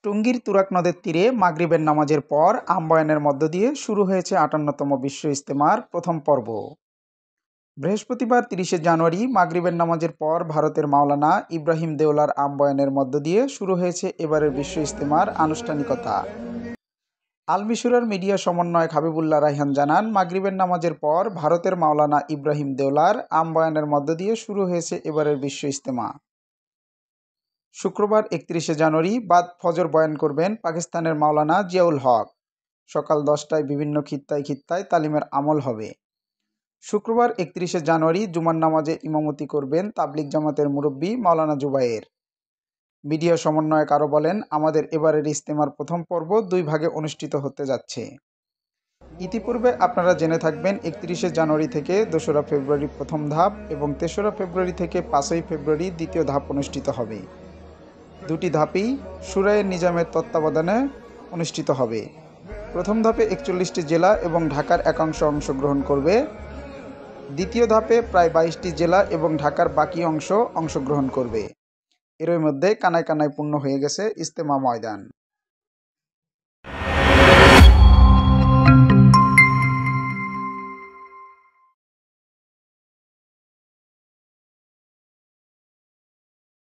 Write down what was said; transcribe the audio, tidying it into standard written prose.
টঙ্গীর তুরাগ নদের তীরে মাগরিবের নামাজের পর আম্বয়ানের মধ্য দিয়ে শুরু হয়েছে ৫৮তম বিশ্ব ইজতেমার প্রথম পর্ব। বৃহস্পতিবার ৩০শে জানুয়ারি মাগরিবের নামাজের পর ভারতের মাওলানা ইব্রাহিম দেওলার আম্বয়ানের মধ্য দিয়ে শুরু হয়েছে এবারের বিশ্ব ইজতেমার আনুষ্ঠানিকতা। আল মিশুরার মিডিয়া সমন্বয়ক হাবিবুল্লাহ রায়হান জানান, মাগরিবের নামাজের পর ভারতের মাওলানা ইব্রাহিম দেওলার আম্বয়ানের মধ্য দিয়ে শুরু হয়েছে এবারের বিশ্ব ইজতেমা। শুক্রবার ৩১শে জানুয়ারি বাদ ফজর বয়ান করবেন পাকিস্তানের মাওলানা জিয়াউল হক। সকাল ১০টায় বিভিন্ন খিত্তায় খিত্তায় তালিমের আমল হবে। শুক্রবার ৩১শে জানুয়ারি জুমার নামাজে ইমামতি করবেন তাবলিগ জামাতের মুরব্বী মাওলানা জুবায়ের। মিডিয়া সমন্বয়ক আরও বলেন, আমাদের এবারের ইজতেমার প্রথম পর্ব ২ ভাগে অনুষ্ঠিত হতে যাচ্ছে। ইতিপূর্বে আপনারা জেনে থাকবেন ৩১শে জানুয়ারি থেকে ২রা ফেব্রুয়ারি প্রথম ধাপ এবং ৩রা ফেব্রুয়ারি থেকে ৫ই ফেব্রুয়ারি দ্বিতীয় ধাপ অনুষ্ঠিত হবে। দুটি ধাপেই শুরায়ে নিজামের তত্ত্বাবধানে অনুষ্ঠিত হবে। প্রথম ধাপে ৪১টি জেলা এবং ঢাকার একাংশ অংশগ্রহণ করবে। দ্বিতীয় ধাপে প্রায় ২২টি জেলা এবং ঢাকার বাকি অংশ অংশগ্রহণ করবে। এরই মধ্যে কানায় কানায় পূর্ণ হয়ে গেছে ইজতেমা ময়দান।